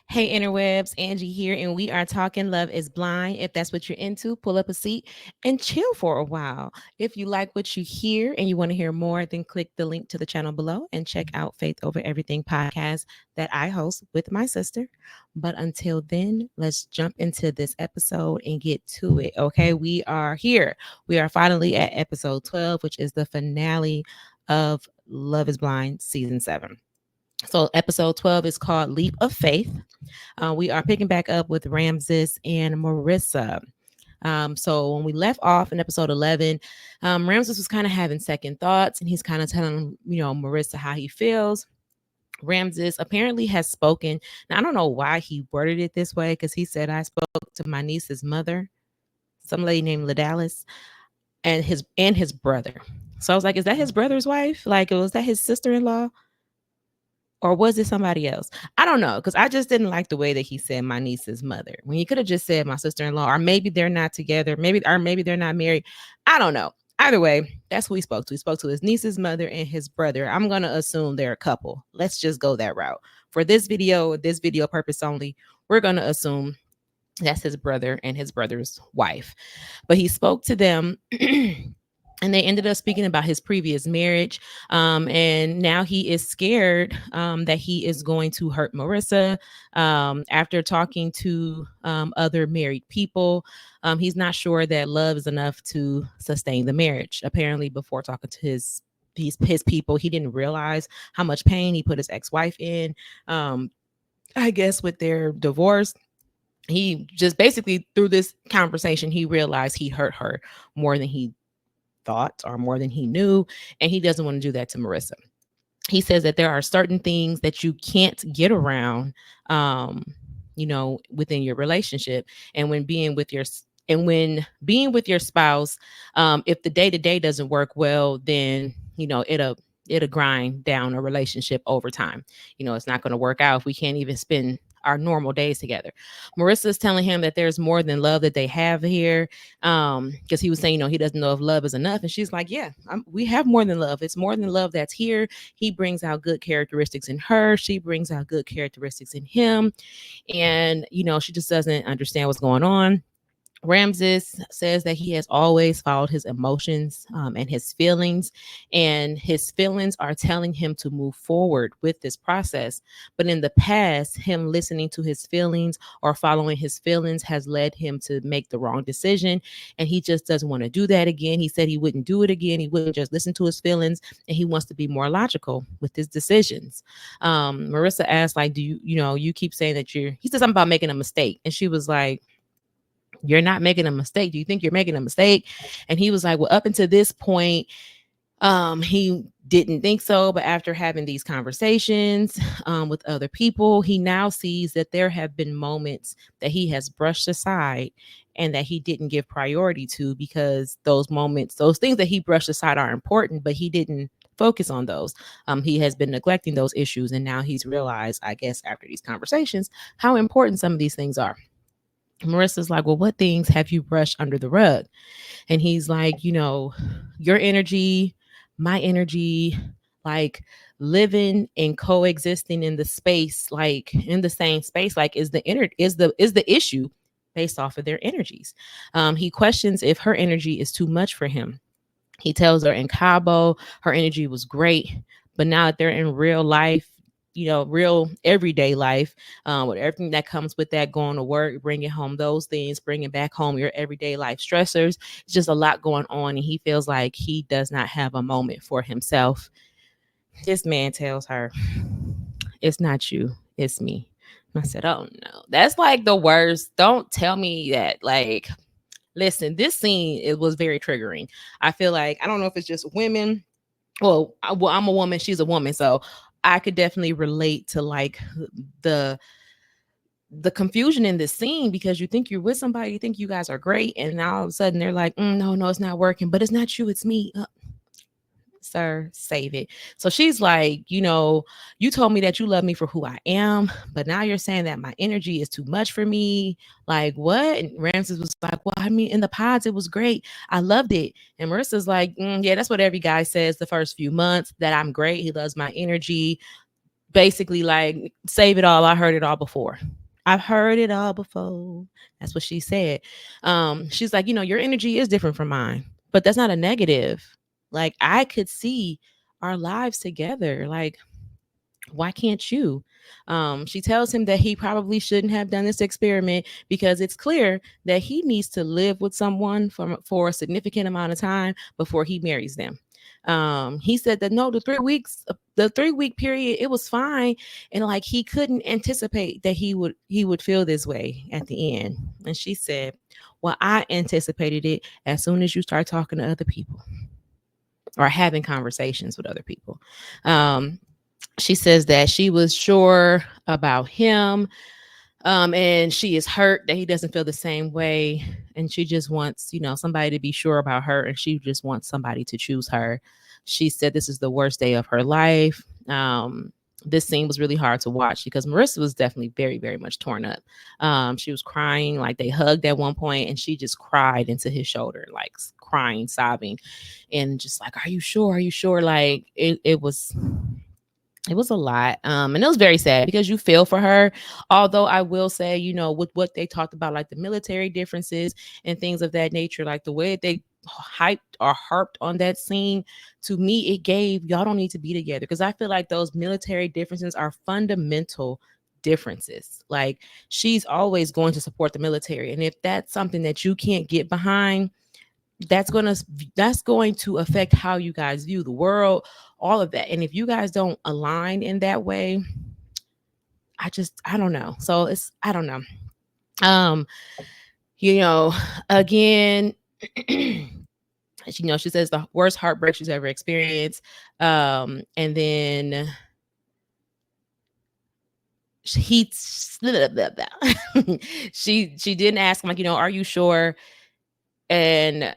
Hey, interwebs, Angie here, and we are talking Love is Blind. If that's what you're into, pull up a seat and chill for a while. If you like what you hear and you want to hear more, then click the link to the channel below and check out Faith Over Everything podcast that I host with my sister. But until then, let's jump into this episode and get to it. Okay, we are here. We are finally at episode 12, which is the finale of Love is Blind season 7. So, episode 12 is called Leap of Faith. We are picking back up with Ramses and Marissa. So when we left off in episode 11, Ramses was kind of having second thoughts, and he's kind of telling Marissa how he feels. Ramses apparently has spoken. Now I don't know why he worded it this way, because he said I spoke to my niece's mother, some lady named Ladalis, and his brother. So I was like, is that his brother's wife? Like, was that his sister-in-law? Or was it somebody else? I don't know, because I just didn't like the way that he said my niece's mother. When he could have just said my sister-in-law, or maybe they're not together, maybe they're not married. I don't know. Either way, that's who he spoke to. He spoke to his niece's mother and his brother. I'm gonna assume they're a couple. Let's just go that route. For this video purpose only, we're gonna assume that's his brother and his brother's wife. But he spoke to them. And they ended up speaking about his previous marriage. And now he is scared that he is going to hurt Marissa. After talking to other married people, he's not sure that love is enough to sustain the marriage. Apparently, before talking to his people, he didn't realize how much pain he put his ex-wife in. I guess with their divorce, he just basically, through this conversation, he realized he hurt her more than he thought or more than he knew, and he doesn't want to do that to Marissa. He says that there are certain things that you can't get around, within your relationship, and when being with your spouse, if the day to day doesn't work well, then it'll grind down a relationship over time. It's not going to work out if we can't even spend our normal days together. Marissa's telling him that there's more than love that they have here, because he was saying, he doesn't know if love is enough, and she's like, yeah, we have more than love. It's more than love that's here. He brings out good characteristics in her, she brings out good characteristics in him, and she just doesn't understand what's going on. Ramses says that he has always followed his emotions and his feelings, and his feelings are telling him to move forward with this process. But in the past, him listening to his feelings or following his feelings has led him to make the wrong decision, and he just doesn't want to do that again. He said he wouldn't do it again. He wouldn't just listen to his feelings, and he wants to be more logical with his decisions. Marissa asked, like, do you keep saying that he said something about making a mistake, and she was like, you're not making a mistake. Do you think you're making a mistake? And he was like, well, up until this point, he didn't think so. But after having these conversations with other people, he now sees that there have been moments that he has brushed aside and that he didn't give priority to, because those moments, those things that he brushed aside are important, but he didn't focus on those. He has been neglecting those issues. And now he's realized, I guess, after these conversations, how important some of these things are. Marissa's like, well, what things have you brushed under the rug? And he's like, your energy, my energy, like living and coexisting in the space, like in the same space, like is the issue based off of their energies. He questions if her energy is too much for him. He tells her in Cabo, her energy was great, but now that they're in real life, real everyday life, with everything that comes with that, going to work, bringing home those things, bringing back home your everyday life stressors, it's just a lot going on. And he feels like he does not have a moment for himself. This man tells her, it's not you, it's me. I said, oh no, that's like the worst. Don't tell me that. Like, listen, this scene, it was very triggering. I feel like, I don't know if it's just women. I'm a woman, she's a woman, so I could definitely relate to like the confusion in this scene, because you think you're with somebody, you think you guys are great, and now all of a sudden they're like, no, it's not working, but it's not you, it's me. Sir, save it. So she's like, you told me that you love me for who I am, but now you're saying that my energy is too much for me. Like, what? And Ramses was like, well, I mean, in the pods, it was great. I loved it. And Marissa's like, yeah, that's what every guy says the first few months, that I'm great. He loves my energy. basically like, save it all. I heard it all before. I've heard it all before. That's what she said. She's like, your energy is different from mine, but that's not a negative. Like, I could see our lives together. Like, why can't you? She tells him that he probably shouldn't have done this experiment because it's clear that he needs to live with someone for a significant amount of time before he marries them. He said that no, the 3 week period, it was fine, and like he couldn't anticipate that he would feel this way at the end. And she said, "Well, I anticipated it as soon as you start talking to other people or having conversations with other people." Um, she says that she was sure about him, and she is hurt that he doesn't feel the same way, and she just wants, somebody to be sure about her, and she just wants somebody to choose her. She said this is the worst day of her life. This scene was really hard to watch because Marissa was definitely very, very much torn up. She was crying, like they hugged at one point, and she just cried into his shoulder, like crying, sobbing, and just like, "Are you sure? Are you sure?" Like it was a lot. And it was very sad because you feel for her. Although I will say, with what they talked about, like the military differences and things of that nature, like the way they hyped or harped on that scene, to me, it gave y'all don't need to be together, because I feel like those military differences are fundamental differences. Like, she's always going to support the military. And if that's something that you can't get behind, that's going to affect how you guys view the world, all of that. And if you guys don't align in that way, I don't know. So it's I don't know. Um, you know, again, she says the worst heartbreak she's ever experienced. And then he she didn't ask him, like, are you sure? And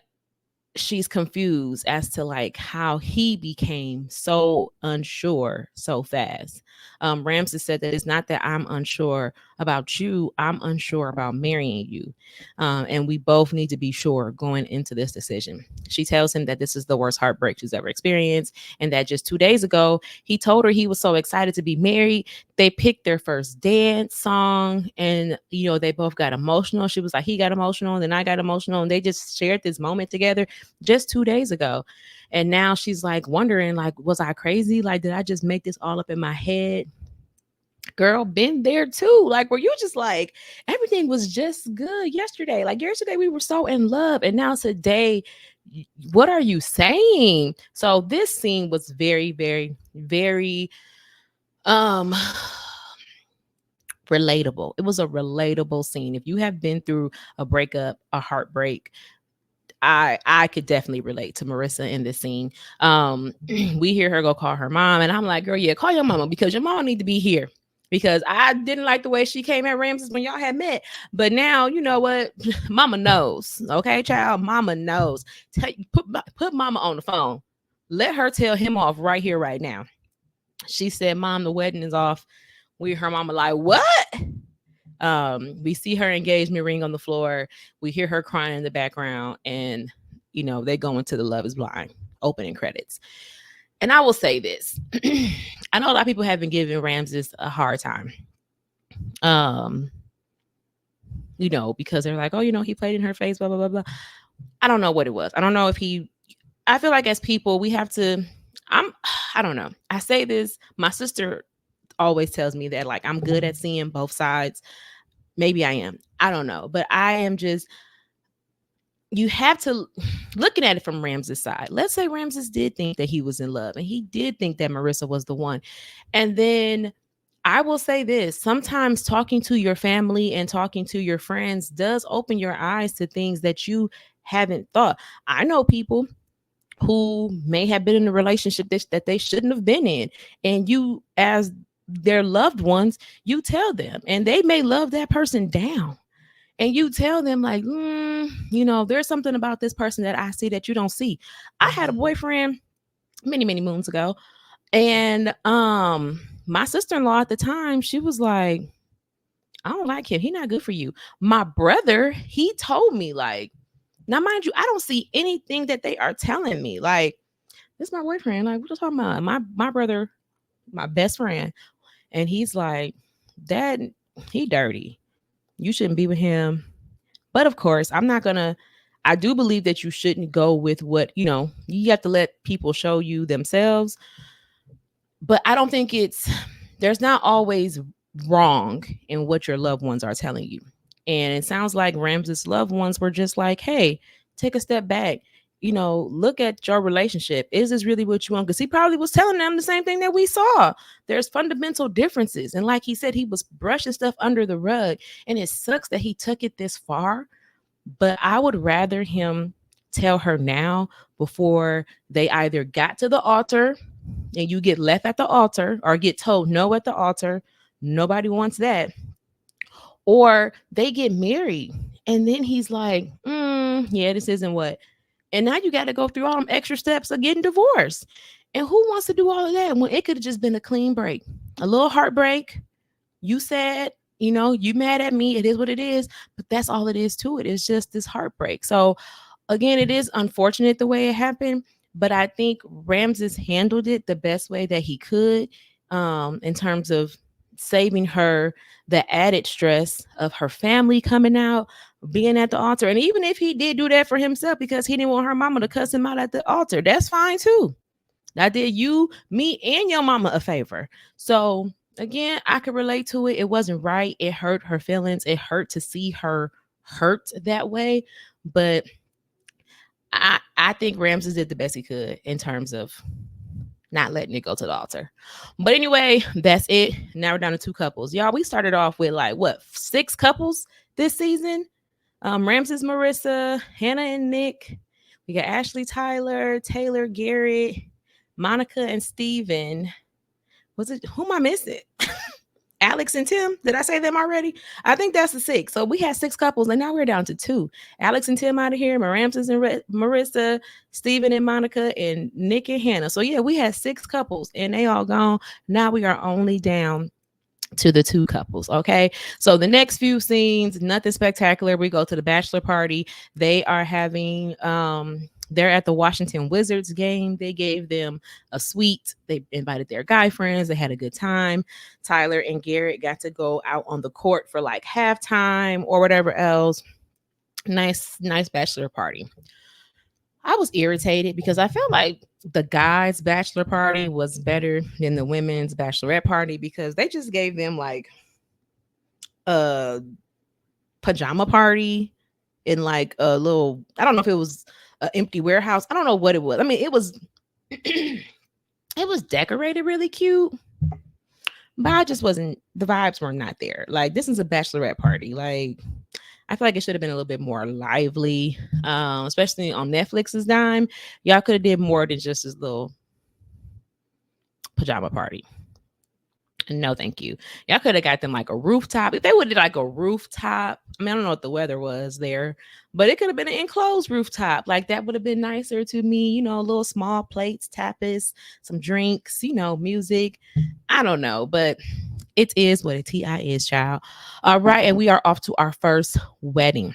she's confused as to like how he became so unsure so fast. Ramses said that it's not that I'm unsure about you, I'm unsure about marrying you. And we both need to be sure going into this decision. She tells him that this is the worst heartbreak she's ever experienced, and that just 2 days ago, he told her he was so excited to be married. They picked their first dance song, and they both got emotional. She was like, he got emotional, and then I got emotional, and they just shared this moment together just 2 days ago. And now she's like wondering, like, was I crazy? Like, did I just make this all up in my head? Girl, been there too. Like, where you just like, everything was just good yesterday. Like, yesterday we were so in love, and now today, what are you saying? So this scene was very, very, very um relatable. It was a relatable scene. If you have been through a breakup, a heartbreak, I could definitely relate to Marissa in this scene. We hear her go call her mom, and I'm like, girl, yeah, call your mama, because your mom need to be here. Because I didn't like the way she came at Ramses when y'all had met. But now, you know what? Mama knows. Okay, child. Mama knows. Put mama on the phone. Let her tell him off right here, right now. She said, Mom, the wedding is off. We her mama like, what? We see her engagement ring on the floor. We hear her crying in the background, and they go into the Love Is Blind opening credits. And I will say this: I know a lot of people have been giving Ramses a hard time, because they're like, oh, he played in her face, blah blah blah blah. I don't know what it was. I don't know if he. I feel like as people, we have to. I don't know. I say this. My sister always tells me that, like, I'm good at seeing both sides. Maybe I am. I don't know. But I am just, you have to, looking at it from Ramses' side. Let's say Ramses did think that he was in love, and he did think that Marissa was the one. And then I will say this: sometimes talking to your family and talking to your friends does open your eyes to things that you haven't thought. I know people who may have been in a relationship that they shouldn't have been in, and you, as their loved ones, you tell them, and they may love that person down, and you tell them like, there's something about this person that I see that you don't see. I had a boyfriend many, many moons ago, and my sister-in-law at the time, she was like, I don't like him, he not good for you. My brother, he told me, like, now mind you, I don't see anything that they are telling me. Like, this is my boyfriend, like, what you talking about? My brother, my best friend, And he's like, Dad, he dirty. You shouldn't be with him. But of course, I'm not gonna. I do believe that you shouldn't go with what you have to let people show you themselves. But I don't think there's not always wrong in what your loved ones are telling you. And it sounds like Ramses' loved ones were just like, hey, take a step back. Look at your relationship. Is this really what you want? Because he probably was telling them the same thing that we saw. There's fundamental differences. And like he said, he was brushing stuff under the rug. And it sucks that he took it this far. But I would rather him tell her now before they either got to the altar and you get left at the altar or get told no at the altar. Nobody wants that. Or they get married and then he's like, yeah, this isn't what. And now you got to go through all them extra steps of getting divorced. And who wants to do all of that when it could have just been a clean break? A little heartbreak. You sad, you mad at me. It is what it is. But that's all it is to it. It's just this heartbreak. So again, it is unfortunate the way it happened, but I think Ramses handled it the best way that he could, in terms of saving her the added stress of her family coming out, being at the altar. And even if he did do that for himself because he didn't want her mama to cuss him out at the altar, that's fine too. I did you, me, and your mama a favor. So again, I could relate to it. It wasn't right. It hurt her feelings. It hurt to see her hurt that way. But I think Ramses did the best he could in terms of not letting it go to the altar. But anyway, that's it. Now we're down to 2 couples. Y'all, we started off with like what, 6 couples this season? Ramses, Marissa, Hannah and Nick. We got Ashley, Tyler, Taylor, Garrett, Monica and Steven. Was it, who am I missing? Alex and Tim. Did I say them already? I think that's the 6. So we had 6 couples, and now we're down to 2. Alex and Tim out of here, Ramses and Marissa, Steven and Monica, and Nick and Hannah. So yeah, we had 6 couples, and they all gone. Now we are only down to the 2 couples. Okay. So the next few scenes, nothing spectacular. We go to the bachelor party. They are having they're at the Washington Wizards game. They gave them a suite. They invited their guy friends. They had a good time. Tyler and Garrett got to go out on the court for like halftime or whatever else. Nice bachelor party. I was irritated because I felt like the guys' bachelor party was better than the women's bachelorette party because they just gave them like a pajama party in like a little, I don't know if it was an empty warehouse. I don't know what it was. I mean, it was it was decorated really cute, but I just wasn't, the vibes were not there. Like, this is a bachelorette party. Like, I feel like it should have been a little bit more lively, especially on Netflix's dime. Y'all could have did more than just this little pajama party. No, thank you. Y'all could have got them like a rooftop. If they would have like a rooftop, I mean, I don't know what the weather was there, but it could have been an enclosed rooftop. Like, that would have been nicer to me. Little small plates, tapas, some drinks, music. I don't know, but it is what a TI is, child. All right, and we are off to our first wedding.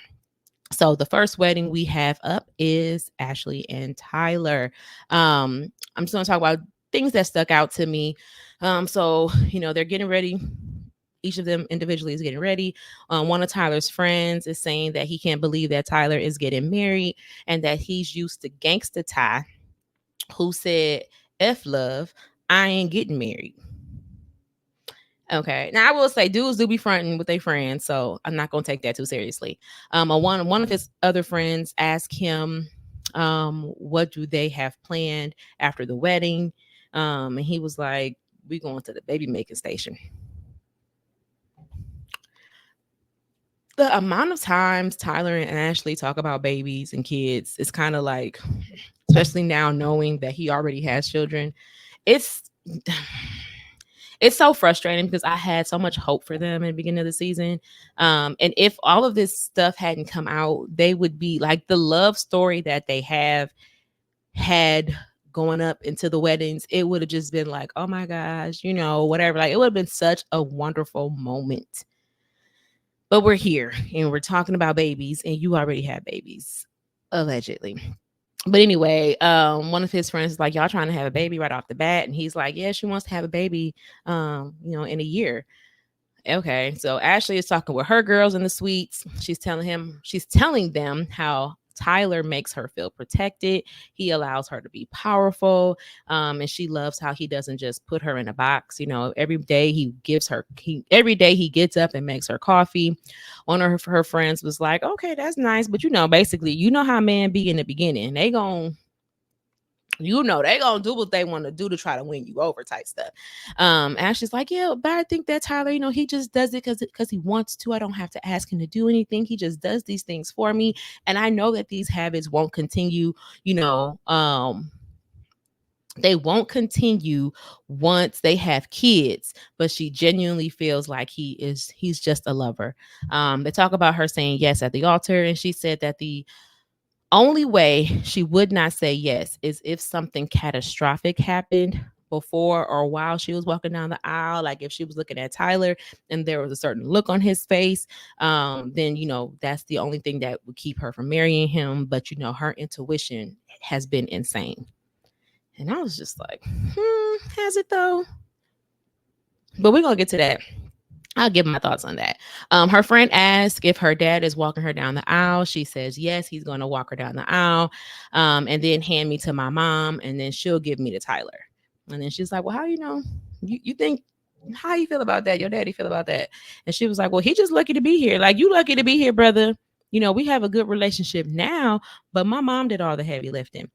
So the first wedding we have up is Ashley and Tyler. I'm just going to talk about things that stuck out to me. So, they're getting ready. Each of them individually is getting ready. One of Tyler's friends is saying that he can't believe that Tyler is getting married and that he's used to Gangsta Ty, who said, F love, I ain't getting married. Okay. Now I will say dudes do be fronting with their friends, so I'm not gonna take that too seriously. One of his other friends asked him, what do they have planned after the wedding? And he was like, we going to the baby making station. The amount of times Tyler and Ashley talk about babies and kids is kind of like, especially now knowing that he already has children, it's so frustrating because I had so much hope for them in the beginning of the season. And if all of this stuff hadn't come out, they would be like the love story that they have had going up into the weddings. It would have just been like, oh my gosh, whatever. Like, it would have been such a wonderful moment. But we're here and we're talking about babies, and you already have babies, allegedly. But anyway, one of his friends is like, y'all trying to have a baby right off the bat, and he's like, yeah, she wants to have a baby, in a year. Okay, so Ashley is talking with her girls in the suites. She's telling them how Tyler makes her feel protected. He allows her to be powerful, and she loves how he doesn't just put her in a box. Every day every day he gets up and makes her coffee. One of her friends was like, "Okay, that's nice, but basically, how men be in the beginning. They gonna do what they want to do to try to win you over type stuff." Ashley's like, yeah, but I think that Tyler, he just does it because he wants to. I don't have to ask him to do anything. He just does these things for me, and I know that these habits won't continue. They won't continue once they have kids, but she genuinely feels like he's just a lover. They talk about her saying yes at the altar, and she said that the only way she would not say yes is if something catastrophic happened before or while she was walking down the aisle. Like if she was looking at Tyler and there was a certain look on his face, then that's the only thing that would keep her from marrying him. But her intuition has been insane. And I was just like, has it though? But we're gonna get to that. I'll give my thoughts on that. Her friend asked if her dad is walking her down the aisle. She says yes, he's going to walk her down the aisle, and then hand me to my mom, and then she'll give me to Tyler. And then she's like, "Well, how you think? How you feel about that? Your daddy feel about that?" And she was like, "Well, he just lucky to be here. Like you lucky to be here, brother. We have a good relationship now, but my mom did all the heavy lifting."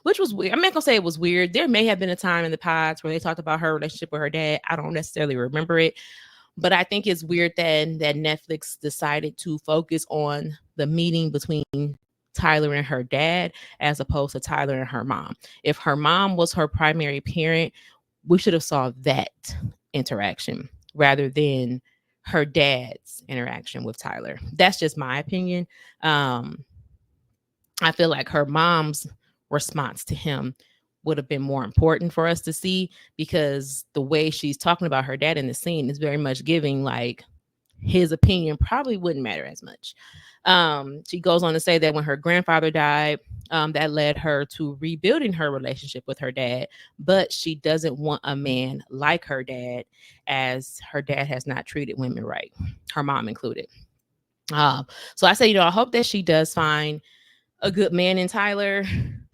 Which was weird. I'm not gonna say it was weird. There may have been a time in the pods where they talked about her relationship with her dad. I don't necessarily remember it, but I think it's weird that Netflix decided to focus on the meeting between Tyler and her dad as opposed to Tyler and her mom. If her mom was her primary parent, we should have saw that interaction rather than her dad's interaction with Tyler. That's just my opinion. I feel like her mom's response to him would have been more important for us to see, because the way she's talking about her dad in the scene is very much giving like his opinion probably wouldn't matter as much. She goes on to say that when her grandfather died, that led her to rebuilding her relationship with her dad, but she doesn't want a man like her dad, as her dad has not treated women right, her mom included. So I say, I hope that she does find a good man in Tyler,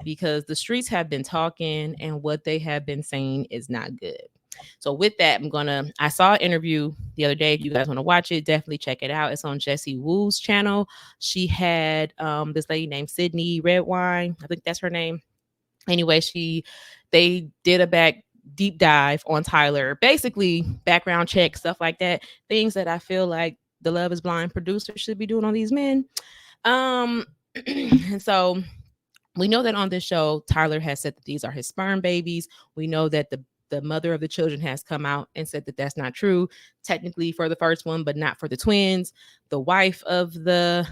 because the streets have been talking and what they have been saying is not good. So with that, I saw an interview the other day. If you guys want to watch it, definitely check it out. It's on Jessie Woo's channel. She had this lady named Sydney Redwine. I think that's her name. Anyway, they did a deep dive on Tyler, basically background check, stuff like that. Things that I feel like the Love is Blind producer should be doing on these men. And so we know that on this show, Tyler has said that these are his sperm babies. We know that the mother of the children has come out and said that that's not true, technically for the first one, but not for the twins. The wife of the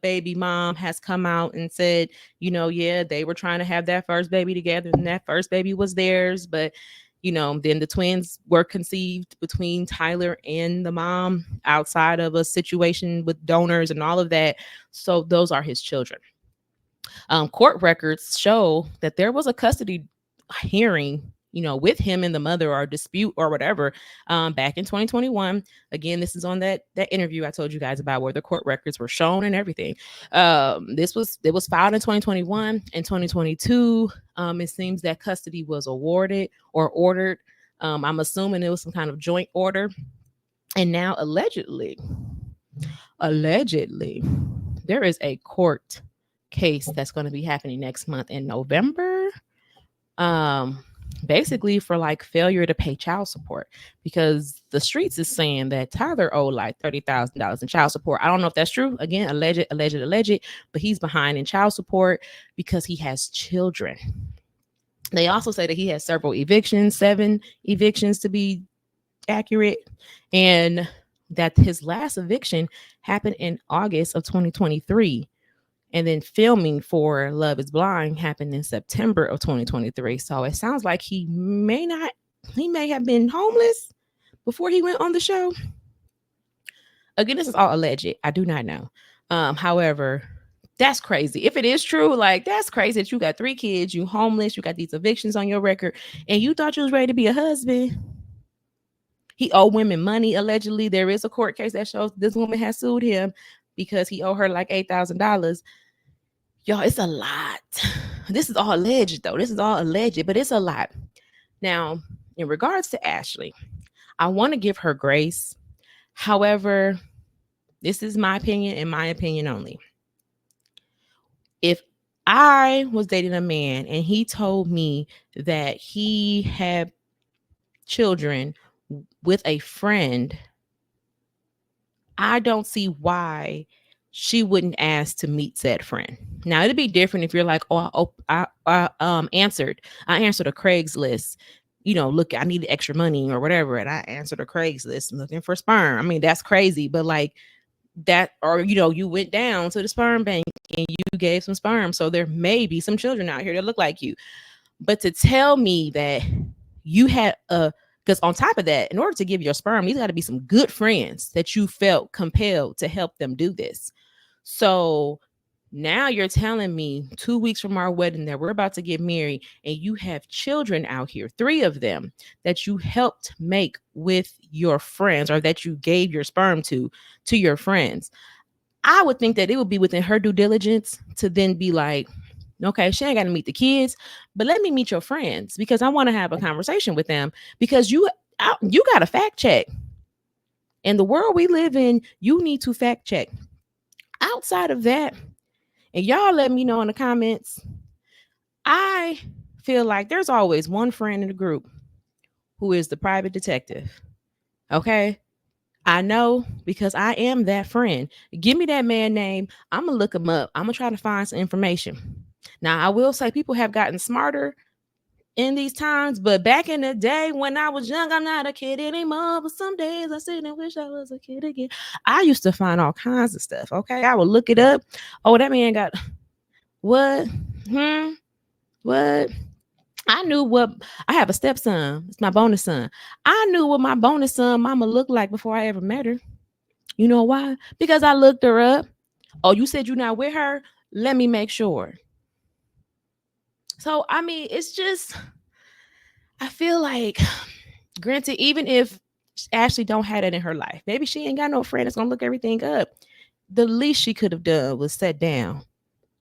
baby mom has come out and said, yeah, they were trying to have that first baby together and that first baby was theirs. But, then the twins were conceived between Tyler and the mom outside of a situation with donors and all of that. So those are his children. Court records show that there was a custody hearing, with him and the mother, or dispute or whatever, back in 2021. Again, this is on that interview I told you guys about, where the court records were shown and everything. It was filed in 2021. In 2022, it seems that custody was awarded or ordered. I'm assuming it was some kind of joint order. And now allegedly, there is a court case that's going to be happening next month in November, basically for like failure to pay child support, because the streets is saying that Tyler owed like $30,000 in child support. I don't know if that's true. Again, alleged, but he's behind in child support because he has children. They also say that he has several evictions, 7 evictions to be accurate, and that his last eviction happened in August of 2023. And then filming for Love is Blind happened in September of 2023. So it sounds like he may have been homeless before he went on the show. Again, this is all alleged. I do not know. However, That's crazy. If it is true, like that's crazy that you got 3 kids, you homeless, you got these evictions on your record, and you thought you was ready to be a husband. He owed women money. Allegedly, there is a court case that shows this woman has sued him because he owed her like $8,000. Y'all, it's a lot. This is all alleged, though. This is all alleged, but it's a lot. Now, in regards to Ashley, I want to give her grace. However, this is my opinion and my opinion only. If I was dating a man and he told me that he had children with a friend, I don't see why she wouldn't ask to meet said friend. Now it'd be different if you're like, oh, I answered a Craigslist. You know, look, I needed extra money or whatever, and I answered a Craigslist looking for sperm. I mean, that's crazy, but like that, or you know, you went down to the sperm bank and you gave some sperm, so there may be some children out here that look like you. But to tell me that you had a, because on top of that, in order to give your sperm, these got to be some good friends that you felt compelled to help them do this. So now you're telling me 2 weeks from our wedding that we're about to get married and you have children out here, 3 of them that you helped make with your friends or that you gave your sperm to your friends. I would think that it would be within her due diligence to then be like, okay, she ain't got to meet the kids, but let me meet your friends because I want to have a conversation with them because you got to fact check. In the world we live in, you need to fact check. Outside of that, and y'all let me know in the comments, I feel like there's always one friend in the group who is the private detective. Okay? I know because I am that friend. Give me that man name. I'm going to look him up. I'm going to try to find some information. Now, I will say people have gotten smarter in these times, but back in the day when I was young, I'm not a kid anymore, but some days I sit and wish I was a kid again. I used to find all kinds of stuff, okay? I would look it up. Oh, that man got what? What? I knew what, I have a stepson. It's my bonus son. I knew what my bonus son mama looked like before I ever met her. You know why? Because I looked her up. Oh, you said you're not with her? Let me make sure. So, I mean, it's just, I feel like, granted, even if Ashley don't have that in her life, maybe she ain't got no friend that's gonna look everything up. The least she could have done was sit down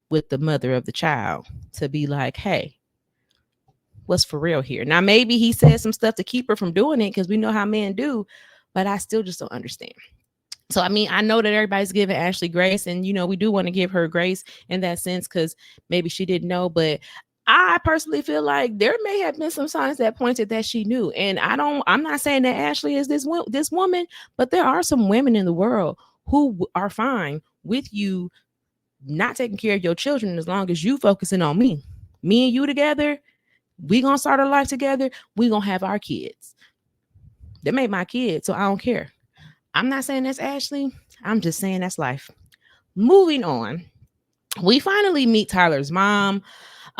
with the mother of the child to be like, hey, what's for real here? Now, maybe he said some stuff to keep her from doing it because we know how men do, but I still just don't understand. So, I mean, I know that everybody's giving Ashley grace, and, you know, we do want to give her grace in that sense because maybe she didn't know, but I personally feel like there may have been some signs that pointed that she knew. And I'm not saying that Ashley is this woman, but there are some women in the world who are fine with you not taking care of your children as long as you focusing on me and you together. We gonna start our life together. We gonna have our kids. They made my kids, so I don't care. I'm not saying that's Ashley. I'm just saying that's life. Moving on. We finally meet Tyler's mom.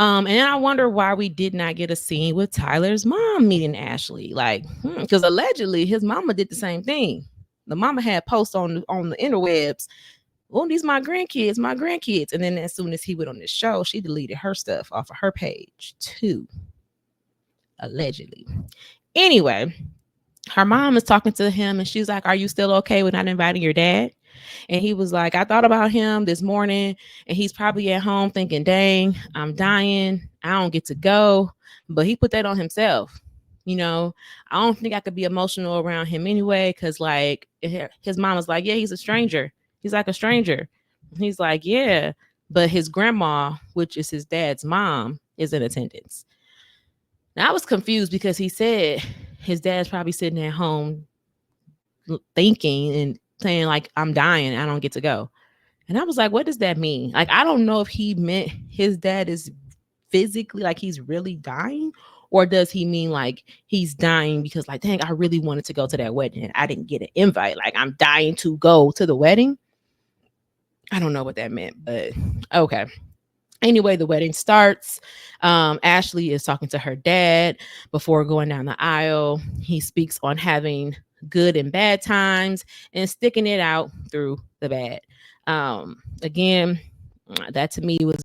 And I wonder why we did not get a scene with Tyler's mom meeting Ashley. Like, because allegedly his mama did the same thing. The mama had posts on the interwebs. Oh, these my grandkids. And then as soon as he went on this show, she deleted her stuff off of her page too. Allegedly. Anyway, her mom is talking to him and she's like, are you still okay with not inviting your dad? And he was like, I thought about him this morning and he's probably at home thinking, dang, I'm dying. I don't get to go. But he put that on himself. You know, I don't think I could be emotional around him anyway. Cause like his mom was like, yeah, he's a stranger. He's like a stranger. He's like, yeah. But his grandma, which is his dad's mom, is in attendance. Now I was confused because he said his dad's probably sitting at home thinking and saying like, I'm dying, I don't get to go. And I was like, what does that mean? Like, I don't know if he meant his dad is physically like he's really dying, or does he mean like he's dying because like, dang, I really wanted to go to that wedding and I didn't get an invite. Like I'm dying to go to the wedding. I don't know what that meant, but okay. Anyway, the wedding starts. Ashley is talking to her dad before going down the aisle. He speaks on having good and bad times and sticking it out through the bad. Again, That to me was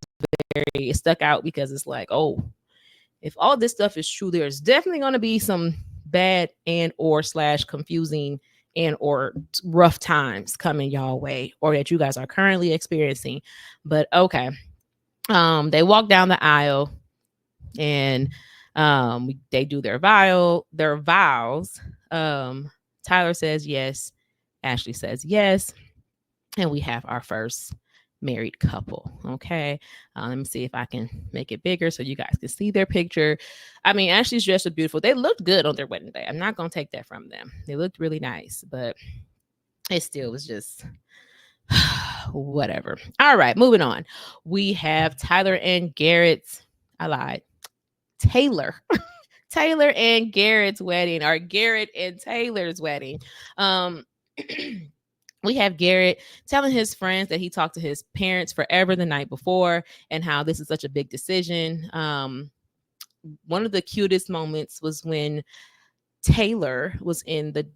very, it stuck out because it's like, oh, if all this stuff is true, there's definitely going to be some bad and or slash confusing and or rough times coming y'all way, or that you guys are currently experiencing. But okay. They walk down the aisle and they do their vows. Tyler says yes, Ashley says yes, and we have our first married couple. Okay. Let me see if I can make it bigger so you guys can see their picture. I mean, Ashley's dressed up beautiful. They looked good on their wedding day. I'm not going to take that from them. They looked really nice, but it still was just whatever. All right, moving on. We have Tyler and Garrett's, I lied, Taylor. Taylor and Garrett's wedding, or Garrett and Taylor's wedding. We have Garrett telling his friends that he talked to his parents forever the night before and how this is such a big decision. One of the cutest moments was when Taylor was in the,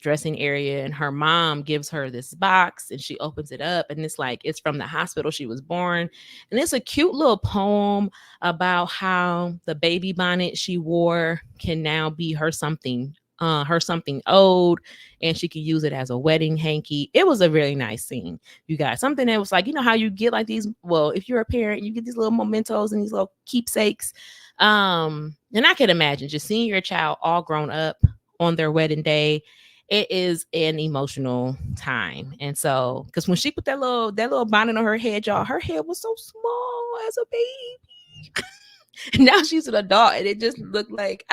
dressing area, and her mom gives her this box and she opens it up, and it's like it's from the hospital she was born, and it's a cute little poem about how the baby bonnet she wore can now be her something old, and she can use it as a wedding hanky. It was a really nice scene. You got something that was like, how you get like these, well, if you're a parent, you get these little mementos and these little keepsakes. And I can imagine just seeing your child all grown up on their wedding day. It is an emotional time. And so, because when she put that little bonnet on her head, y'all, her head was so small as a baby. Now she's an adult, and it just looked like,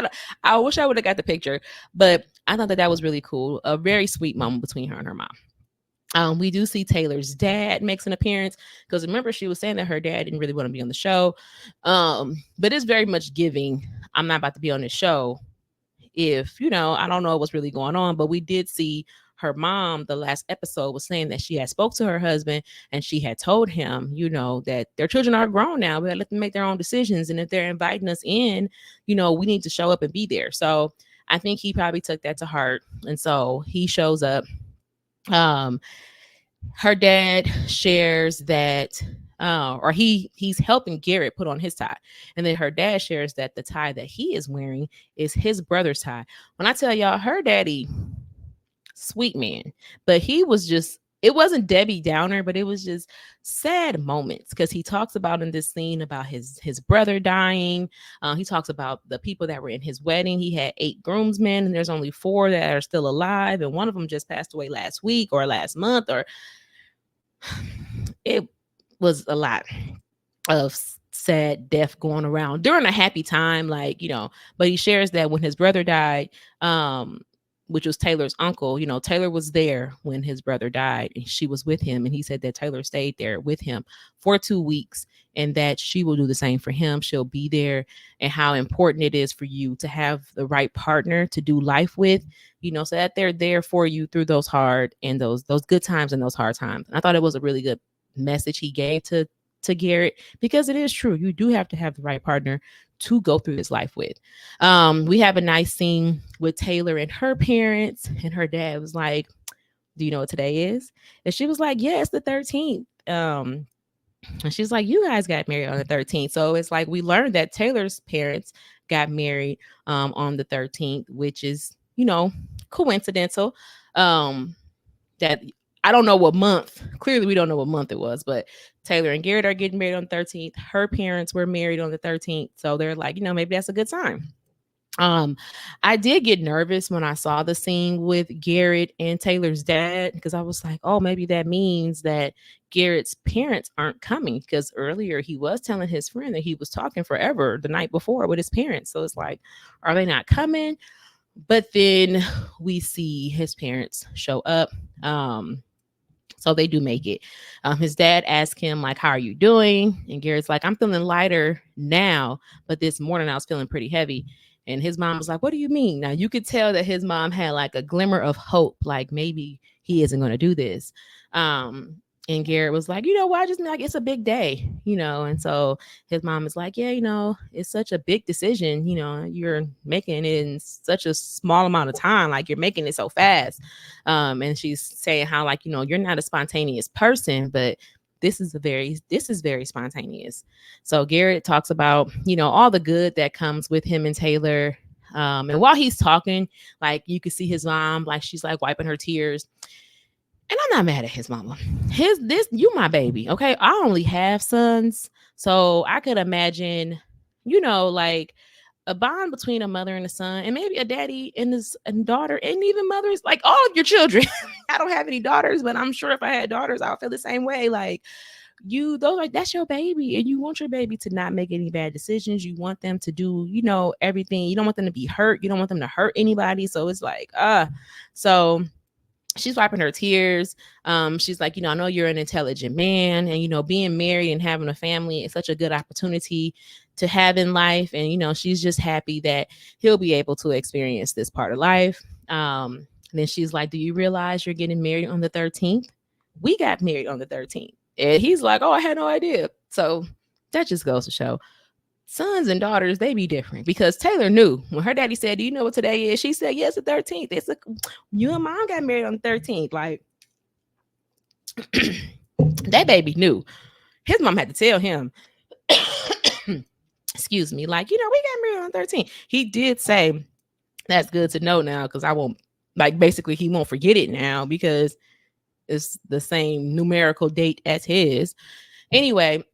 I wish I would have got the picture, but I thought that was really cool. A very sweet moment between her and her mom. We do see Taylor's dad makes an appearance, because remember, she was saying that her dad didn't really want to be on the show. But it's very much giving, I'm not about to be on this show if, I don't know what's really going on. But we did see her mom, the last episode, was saying that she had spoke to her husband and she had told him, that their children are grown now. We gotta let them make their own decisions. And if they're inviting us in, we need to show up and be there. So I think he probably took that to heart. And so he shows up. Her dad shares that or he's helping Garrett put on his tie. And then her dad shares that the tie that he is wearing is his brother's tie. When I tell y'all, her daddy, sweet man, but he was just, it wasn't Debbie Downer, but it was just sad moments, because he talks about in this scene about his brother dying. He talks about the people that were in his wedding. He had 8 groomsmen, and there's only 4 that are still alive, and one of them just passed away last week or last month, or it was a lot of sad death going around during a happy time, but he shares that when his brother died, which was Taylor's uncle, Taylor was there when his brother died, and she was with him. And he said that Taylor stayed there with him for 2 weeks, and that she will do the same for him. She'll be there, and how important it is for you to have the right partner to do life with, so that they're there for you through those hard and those good times and those hard times. And I thought it was a really good message he gave to Garrett, because it is true. You do have to have the right partner to go through this life with. We have a nice scene with Taylor and her parents, and her dad was like, do you know what today is? And she was like, yeah, it's the 13th. And she's like, you guys got married on the 13th. So it's like, we learned that Taylor's parents got married on the 13th, which is, coincidental. That I don't know what month. Clearly, we don't know what month it was, but Taylor and Garrett are getting married on the 13th. Her parents were married on the 13th. So they're like, maybe that's a good sign. I did get nervous when I saw the scene with Garrett and Taylor's dad, because I was like, oh, maybe that means that Garrett's parents aren't coming, because earlier he was telling his friend that he was talking forever the night before with his parents. So it's like, are they not coming? But then we see his parents show up. So they do make it. His dad asked him, like, how are you doing? And Garrett's like, I'm feeling lighter now, but this morning I was feeling pretty heavy. And his mom was like, what do you mean? Now you could tell that his mom had like a glimmer of hope, like maybe he isn't going to do this. And Garrett was like, I just like, it's a big day, and so his mom is like, yeah, it's such a big decision, you're making it in such a small amount of time, like you're making it so fast. And she's saying how, like, you're not a spontaneous person, but this is very spontaneous. So Garrett talks about, all the good that comes with him and Taylor. And while he's talking, like you could see his mom, like she's like wiping her tears. And I'm not mad at his mama. You my baby, okay? I only have sons, so I could imagine, like a bond between a mother and a son, and maybe a daddy and his and daughter, and even mothers, like all of your children. I don't have any daughters, but I'm sure if I had daughters, I would feel the same way. Like that's your baby, and you want your baby to not make any bad decisions. You want them to do, everything. You don't want them to be hurt. You don't want them to hurt anybody. So it's like, so she's wiping her tears. She's like, I know you're an intelligent man, and being married and having a family is such a good opportunity to have in life. And she's just happy that he'll be able to experience this part of life. Then she's like, do you realize you're getting married on the 13th? We got married on the 13th. And he's like, oh, I had no idea. So that just goes to show sons and daughters, they be different, because Taylor knew when her daddy said, do you know what today is? She said, yes, the 13th. It's you and mom got married on the 13th. Like, that baby knew. His mom had to tell him, excuse me, like, we got married on the 13th. He did say, that's good to know now, because I won't, like, basically he won't forget it now because it's the same numerical date as his. Anyway,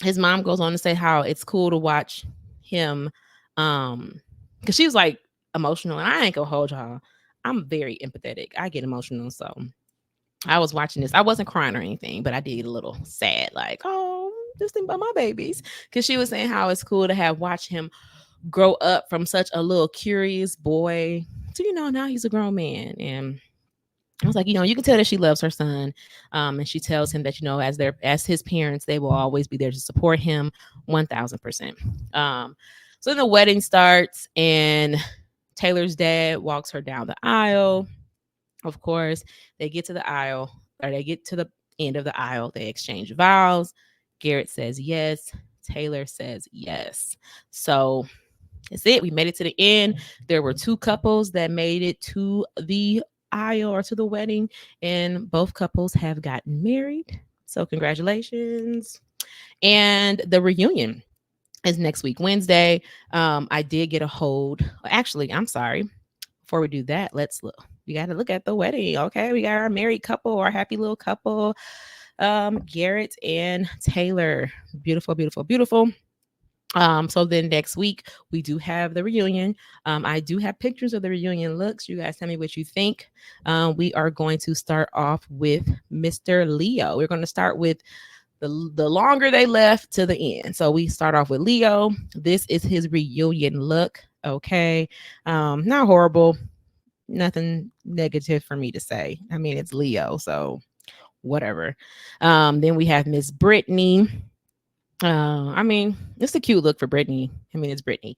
his mom goes on to say how it's cool to watch him, because she was like emotional, and I ain't gonna hold y'all, I'm very empathetic. I get emotional, so I was watching this. I wasn't crying or anything, but I did get a little sad, like, oh, just think about my babies, because she was saying how it's cool to watch him grow up from such a little curious boy to now he's a grown man. And I was like, you can tell that she loves her son. And she tells him that, as his parents, they will always be there to support him 1000%. So then the wedding starts, and Taylor's dad walks her down the aisle. Of course, they get to the aisle, or they get to the end of the aisle. They exchange vows. Garrett says yes. Taylor says yes. So that's it. We made it to the end. There were 2 couples that made it to the aisle, or to the wedding, and both couples have gotten married. So congratulations. And the reunion is next week, Wednesday. I did get a hold. Actually, I'm sorry. Before we do that, let's look. We got to look at the wedding. Okay. We got our married couple, our happy little couple, Garrett and Taylor. Beautiful, beautiful, beautiful. So then next week we do have the reunion. I do have pictures of the reunion looks. You guys tell me what you think. We are going to start off with Mr. Leo. We're going to start with the longer they left to the end. So we start off with Leo. This is his reunion look. Okay. Not horrible. Nothing negative for me to say. I mean, it's Leo, so whatever. Then we have Miss Brittany. I mean, it's a cute look for Brittany. I mean, it's Brittany.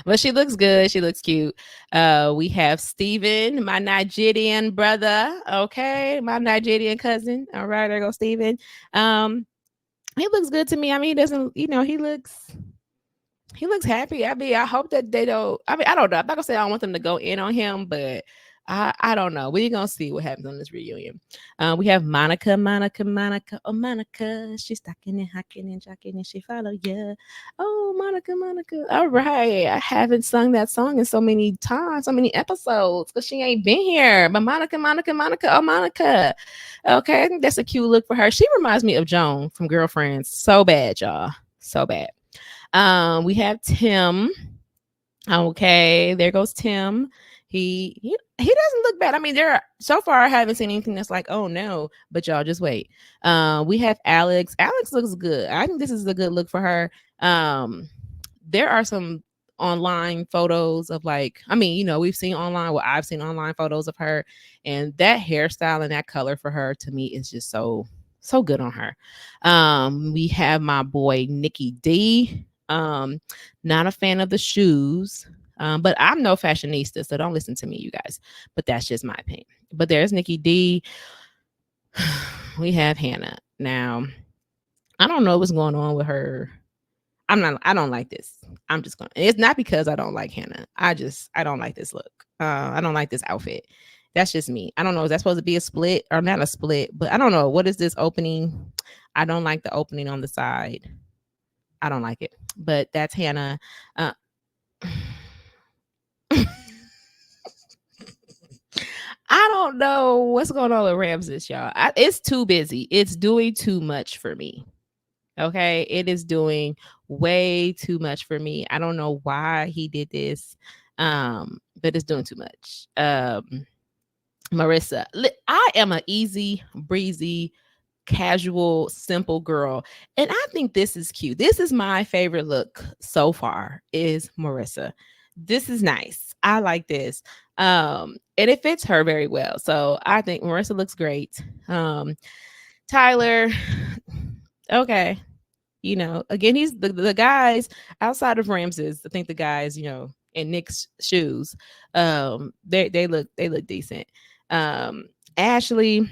But she looks good. She looks cute. We have Steven, my Nigerian brother. Okay, my Nigerian cousin. All right, there goes Steven. He looks good to me. I mean, he doesn't, he looks happy. I mean, I hope that they don't. I mean, I don't know. I'm not gonna say I don't want them to go in on him, but I don't know. We're gonna see what happens on this reunion. We have Monica. Oh, Monica. She's stocking and hocking and jocking, and she follow ya. Oh, Monica. All right. I haven't sung that song in so many times, so many episodes, because she ain't been here. But Monica. Oh, Monica. Okay, I think that's a cute look for her. She reminds me of Joan from Girlfriends. So bad, y'all. So bad. We have Tim. Okay, there goes Tim. He doesn't look bad. I mean, so far I haven't seen anything that's like, oh no, but y'all just wait. We have Alex. Alex looks good. I think this is a good look for her. There are some online photos of we've seen online, I've seen online photos of her, and that hairstyle and that color for her, to me, is just so good on her. We have my boy Nikki D. Not a fan of the shoes. But I'm no fashionista, so don't listen to me, you guys. But that's just my opinion. But there's Nikki D. We have Hannah. Now, I don't know what's going on with her. I don't like this. It's not because I don't like Hannah. I don't like this look. I don't like this outfit. That's just me. I don't know. Is that supposed to be a split or not a split? But I don't know. What is this opening? I don't like the opening on the side. I don't like it. But that's Hannah. Uh, I don't know what's going on with Ramses, y'all. It's too busy. It's doing too much for me. Okay. It is doing way too much for me. I don't know why he did this. But it's doing too much. Marissa, I am an easy, breezy, casual, simple girl. And I think this is cute. This is my favorite look so far is Marissa. This is nice. I like this. And it fits her very well. So I think Marissa looks great. Tyler, okay. You know, again, he's the guys outside of Ramses. I think the guys, you know, in Nick's shoes, they look decent. Um, Ashley,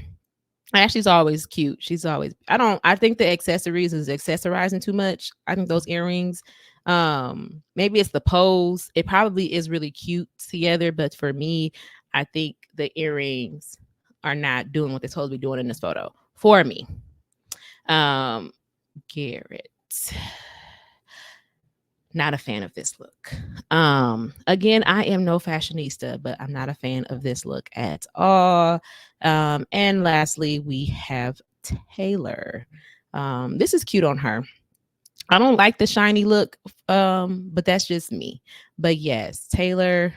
Ashley's always cute. She's always I think the accessories is accessorizing too much. I think those earrings, maybe it's the pose. It probably is really cute together, but for me, I think the earrings are not doing what they're supposed to be doing in this photo for me. Garrett, not a fan of this look. Again, I am no fashionista, but I'm not a fan of this look at all. And lastly, we have Taylor. This is cute on her. I don't like the shiny look, but that's just me. But yes, Taylor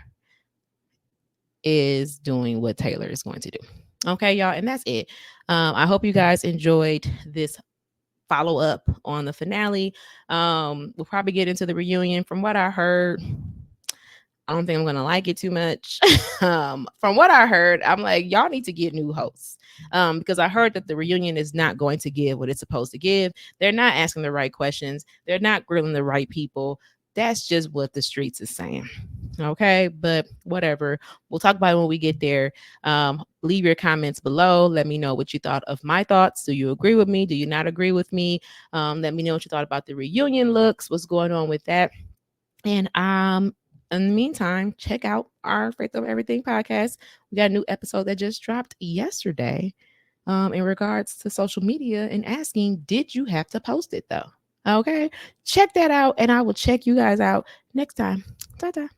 is doing what Taylor is going to do. Okay, y'all, and that's it. I hope you guys enjoyed this follow up on the finale. We'll probably get into the reunion. From what I heard, I don't think I'm gonna like it too much. From what I heard, I'm like, y'all need to get new hosts. Because I heard that the reunion is not going to give what it's supposed to give. They're not asking the right questions. They're not grilling the right people. That's just what the streets is saying. Okay, but whatever. We'll talk about it when we get there. Leave your comments below. Let me know what you thought of my thoughts. Do you agree with me? Do you not agree with me? Let me know what you thought about the reunion looks. What's going on with that? And in the meantime, check out our Faith Over Everything podcast. We got a new episode that just dropped yesterday in regards to social media and asking, did you have to post it though? Okay, check that out, and I will check you guys out next time. Ta-ta.